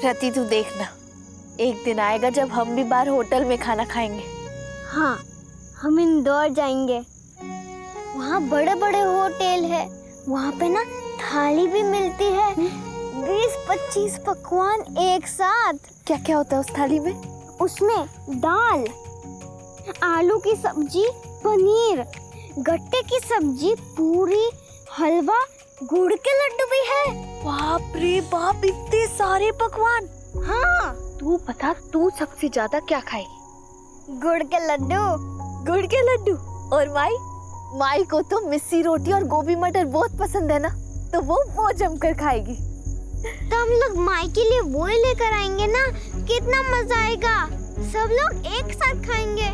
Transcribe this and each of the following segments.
रति तू देखना, एक दिन आएगा जब हम भी बाहर होटल में खाना खाएंगे। हाँ, हम इंदौर जाएंगे। वहाँ बड़े बड़े होटल है, वहाँ पे ना थाली भी मिलती है। 20-25 पकवान एक साथ। क्या क्या होता है उस थाली में? उसमें दाल, आलू की सब्जी, पनीर, गट्टे की सब्जी, पूरी, हलवा, गुड़ के लड्डू भी है। बाप रे बाप, इतने सारे पकवान। हाँ। तू बता, तू सबसे ज्यादा क्या खाएगी? गुड़ के लड्डू। गुड़ के लड्डू। और माई? माई को तो मिस्सी रोटी और गोभी मटर बहुत पसंद है ना, तो वो जमकर खाएगी। तो हम लोग माई के लिए वो ही लेकर आएंगे ना, कितना मजा आएगा। सब लोग एक साथ खाएंगे।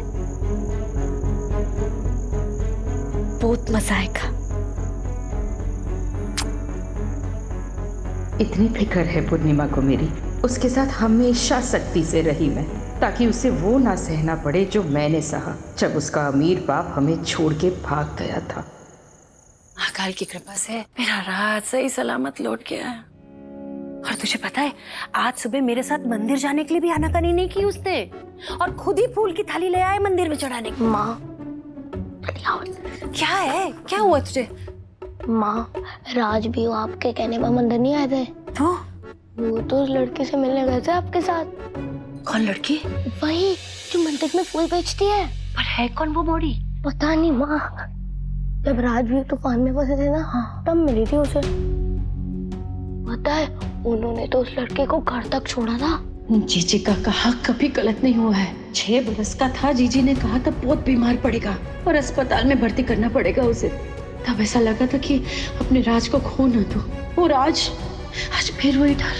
बहुत मजा आएगा। इतनी फिक्र है पूर्णिमा को मेरी, उसके साथ हमेशा सख्ती से रही मैं, ताकि उसे वो ना सहना पड़े जो मैंने सहा जब उसका अमीर बाप हमें छोड़ के भाग गया था। अकाल की कृपा से मेरा राज सही सलामत लौट गया है। और तुझे पता है, आज सुबह मेरे साथ मंदिर जाने के लिए भी आनाकानी नहीं की उसने, और खुद ही फूल की थाली ले आए मंदिर में चढ़ाने की। माँ, क्या है? क्या हुआ तुझे? माँ, राज भी वो आपके कहने पर मंदिर नहीं आए थे। तो वो तो उस लड़की से मिलने गए थे आपके साथ। कौन लड़की? वही जो मंदिर में फूल बेचती है। पर है कौन वो मोड़ी? पता नहीं माँ, जब राज भी तूफान में फंसे थे ना, तब मिली थी उसे। पता है, उन्होंने तो उस लड़के को घर तक छोड़ा था। जीजी का कहा कभी गलत नहीं हुआ है। 6 बरस का था, जीजी ने कहा था बहुत बीमार पड़ेगा और अस्पताल में भर्ती करना पड़ेगा उसे। तब ऐसा लगा था कि अपने राज को खो ना दो, और आज फिर वही डर।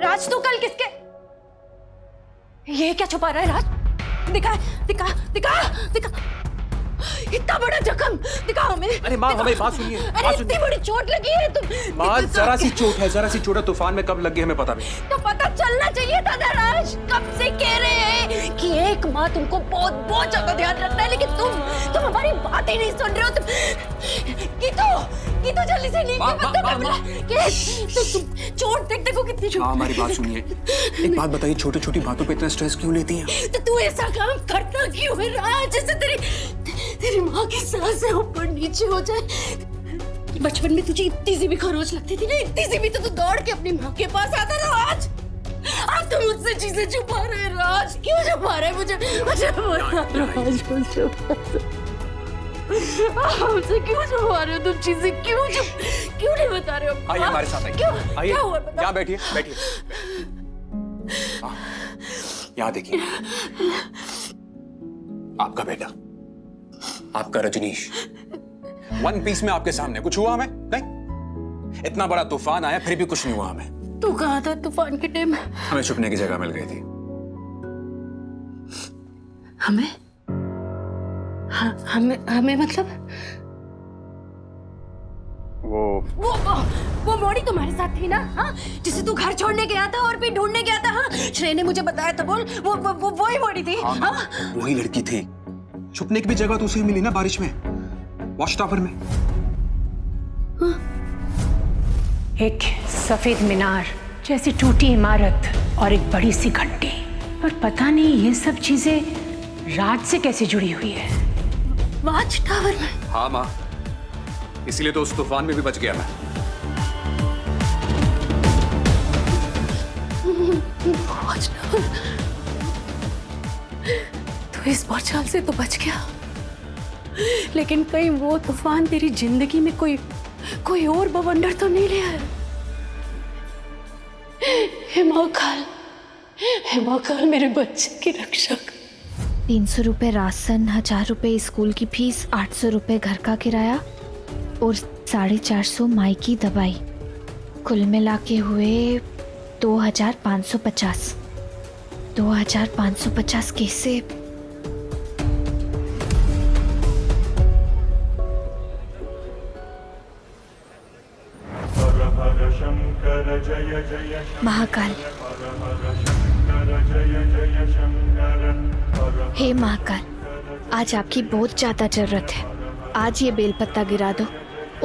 राज, तू कल किसके? ये क्या छुपा रहा है राज? दिखा दिखा दिखा दिखा, इतना बड़ा जख्म दिखा हमें। अरे माँ, हमें बात सुनिए। अरे इतनी बड़ी चोट लगी है तुम। माँ, जरा सी चोट है, जरा सी चोट है। तूफान में कब लग गई हमें पता नहीं। तो पता चलना चाहिए था ना राज। कब से कह रहे हैं कि एक माँ तुमको बहुत बहुत ज्यादा ध्यान रखना है, लेकिन तुम हमारी बात ही नहीं सुन रहे हो। तुम जल्दी से नींद के पत्ते पे बुला। तुम चोट देखो कितनी चोट। हमारी बात सुनिए। एक बात बताइए, छोटी छोटी बातों पे इतना स्ट्रेस क्यों लेती हैं? तो तू ऐसा काम करता क्यों है राज, जैसे तेरी माँ की सांसें ऊपर नीचे हो जाए। बचपन में तुझे इतनी सी भी खरोच लगती थी ना, इतनी सी भी, तो तू दौड़ के अपनी माँ के पास आता ना। आज तुम मुझसे चीजें छुपा रहे हैं राज। क्यों छुपा रहे हैं मुझे? हमसे क्यों छुपा रहे हो तुम चीजें? क्यों नहीं बता रहे हो? आइए हमारे साथ, आइए। क्यों? आइए, क्या हुआ? यहाँ बैठिए, बैठिए। यहाँ देखिए, आपका बेटा, आपका रजनीश, वन पीस में आपके सामने। कुछ हुआ हमें? नहीं। इतना बड़ा तूफान आया, फिर भी कुछ नहीं हुआ हमें। तू कहाँ था तूफान के टाइम? हमें छुपने की जगह मिल गई थी। हमें मतलब वो मोड़ी तुम्हारे साथ थी ना? हाँ, जिसे तू घर छोड़ने गया था और फिर ढूंढने गया था। हाँ, श्रेय ने मुझे बताया था। बोल, वो ही मोड़ी थी। हाँ, वही लड़की थी। छुपने की भी जगह तो उसे मिली ना, बारिश में, वॉच टावर में। एक सफेद मीनार जैसी टूटी इमारत और एक बड़ी सी घंटी, पर पता नहीं ये सब चीजें राज से कैसे जुड़ी हुई है। वॉच टावर में? हाँ माँ, इसलिए तो उस तूफान में भी बच गया मैं। Watch tower? तो इस बौछार से तो बच गया, लेकिन कहीं वो तूफान तेरी जिंदगी में कोई और बवंडर तो नहीं ले आया? हे महाकाल, मेरे बच्चे की रक्षा कर। 300 रुपए राशन, 1000 रुपए स्कूल की फीस, 800 रुपए घर का किराया और 450 माई की दवाई, कुल मिला के हुए 2550। 2550 कैसे? महाकाल, हे महाकाल, आज आपकी बहुत ज्यादा जरूरत है। आज ये बेलपत्ता गिरा दो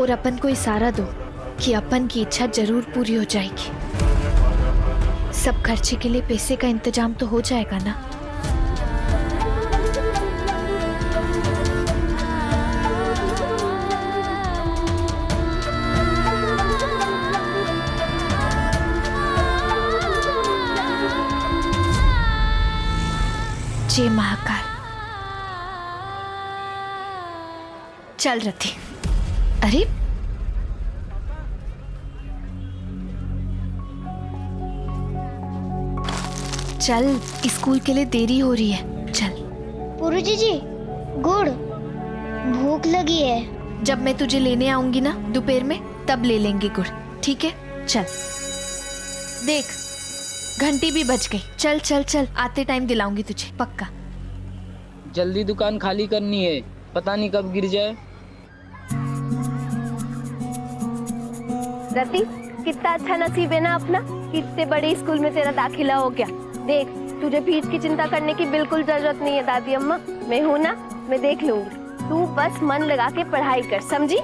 और अपन को इशारा दो कि अपन की इच्छा जरूर पूरी हो जाएगी। सब खर्चे के लिए पैसे का इंतजाम तो हो जाएगा ना? जय महाकाल। चल रथी। अरे चल, स्कूल के लिए देरी हो रही है, चल। पुरुजी जी, गुड़, भूख लगी है। जब मैं तुझे लेने आऊंगी ना दोपहर में, तब ले लेंगे गुड़, ठीक है? चल। देख, घंटी भी बज गई। चल चल चल, आते टाइम दिलाऊंगी तुझे, पक्का। जल्दी दुकान खाली करनी है, पता नहीं कब गिर जाए। रति, कितना अच्छा नसीब है ना अपना कि इतने बड़े स्कूल में तेरा दाखिला हो गया। देख, तुझे फीस की चिंता करने की बिल्कुल जरूरत नहीं है दादी अम्मा, मैं हूँ ना, मैं देख लूंगी। तू बस मन लगा के पढ़ाई कर, समझी?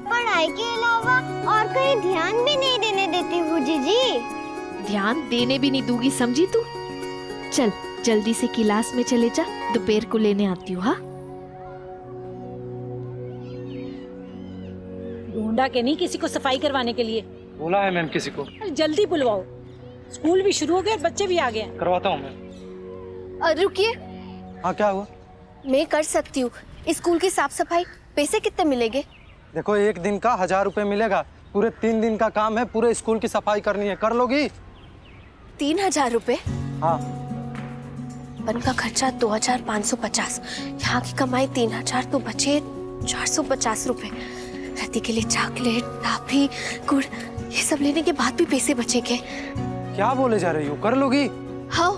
पढ़ाई के अलावा और कहीं ध्यान भी नहीं देने देती भूजी जी। ध्यान देने भी नहीं दूंगी, समझी तू? चल जल्दी से क्लास में चले जा, दोपहर को लेने आती हूँ। हाँ, ढूंढा के नहीं किसी को सफाई करवाने के लिए? बोला है मैम किसी को। जल्दी बुलवाओ, स्कूल भी शुरू हो गया और बच्चे भी आ गए हैं। करवाता हूँ मैं। रुकिए, हाँ क्या हुआ? मैं कर सकती हूँ स्कूल की साफ सफाई। पैसे कितने मिलेंगे? देखो, 1 दिन का 1000 रुपए मिलेगा। पूरे 3 दिन का काम है, पूरे स्कूल की सफाई करनी है। कर लोगी? 3000 रुपए? हाँ। अपन का खर्चा 2550, यहाँ की कमाई 3000, तो बचे 450 रुपए। रति के लिए चॉकलेट, टॉफी, गुड़, ये सब लेने के बाद भी पैसे बचेंगे। क्या बोले जा रही हो? कर लोगी? हाँ,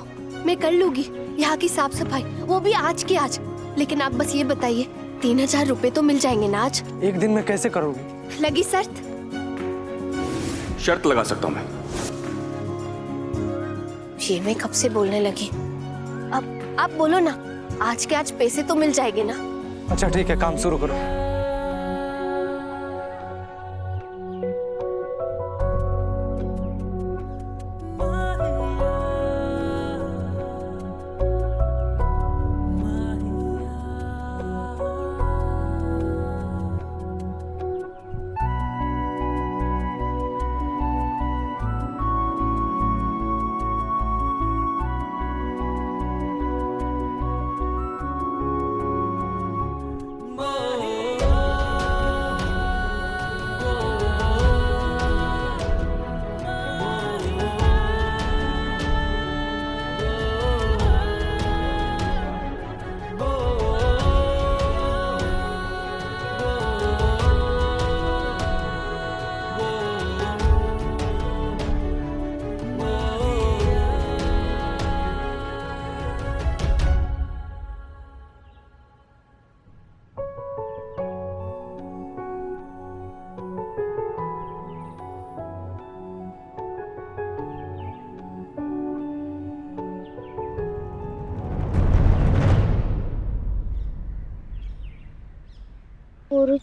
मैं कर लूंगी यहाँ की साफ सफाई, वो भी आज की आज। लेकिन आप बस ये बताइए, 3000 रुपए तो मिल जाएंगे ना आज? 1 दिन में कैसे करोगी? लगी शर्त? शर्त लगा सकता हूँ मैं। ये मैं कब से बोलने लगी। अब आप बोलो ना, आज के आज पैसे तो मिल जाएंगे ना? अच्छा ठीक है, काम शुरू करो। पुरुष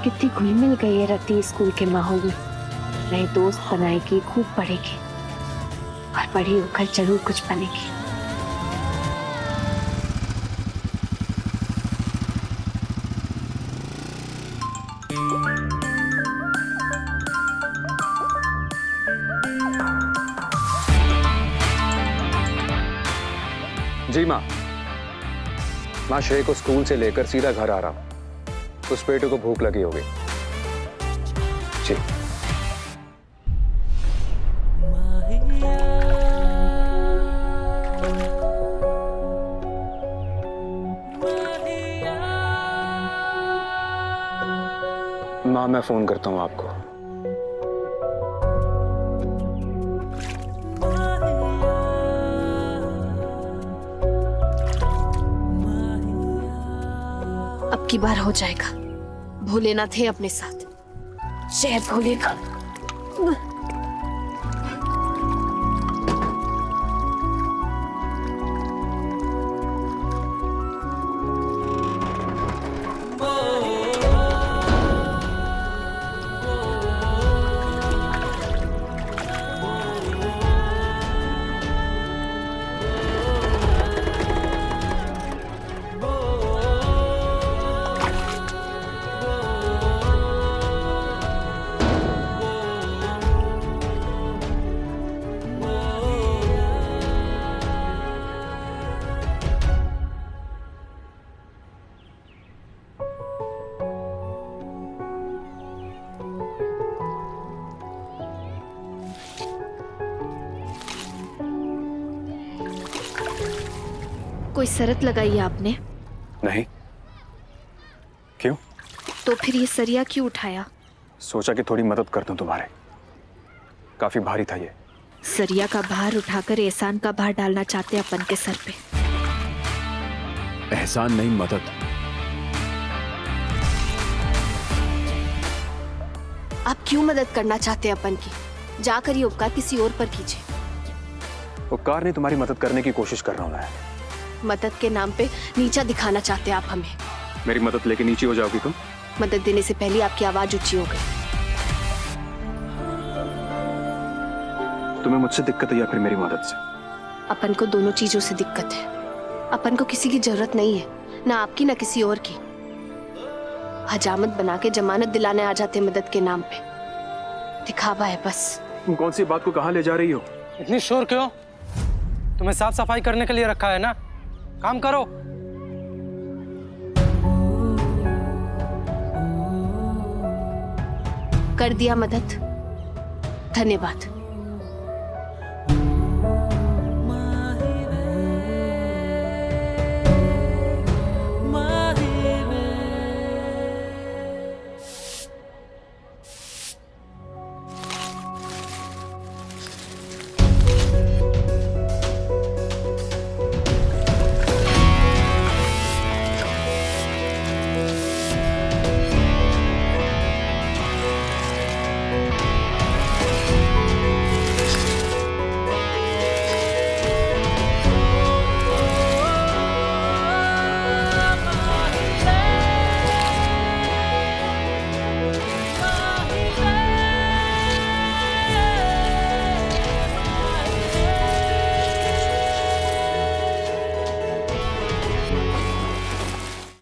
कितनी घुल मिल गई है रति स्कूल के माहौल में। नए दोस्त बनाएगी, खूब पढ़ेगी और बड़ी होकर जरूर कुछ बनेगी। जी माँ, माँ श्रेय को स्कूल से लेकर सीधा घर आ रहा हूँ। उस बेटे को भूख लगी होगी। जी। हाँ, मैं फोन करता हूँ आपको। अब की बार हो जाएगा। भोलेनाथ है अपने साथ। जय भोलेनाथ। कोई शर्त लगाई है आपने? नहीं। क्यों? तो फिर ये सरिया क्यों उठाया? सोचा कि थोड़ी मदद कर दूं तुम्हारे। काफी भारी था ये। सरिया का भार उठाकर एहसान का भार डालना चाहते अपन के सर पे। एहसान नहीं, मदद। आप क्यों मदद करना चाहते हैं अपन की? जाकर ये उपकार किसी और पर कीजिए। उपकार नहीं, तुम्हारी मदद करने की कोशिश कर रहा हूं मैं। मदद के नाम पे नीचा दिखाना चाहते हैं आप हमें। मेरी मदद लेके नीचे हो जाओगी तुम? मदद देने से पहले आपकी आवाज ऊंची हो गई। तुम्हें मुझसे दिक्कत है या फिर मेरी मदद से? अपन को दोनों चीजों से दिक्कत है। अपन को किसी की जरूरत नहीं है, ना आपकी ना किसी और की। हजामत बना के जमानत दिलाने आ जाते मदद के नाम पे। दिखावा है बस। तुम कौन सी बात को कहां ले जा रही हो? इतनी शोर क्यों? तुम्हें साफ सफाई करने के लिए रखा है ना, काम करो। कर दिया मदद, धन्यवाद।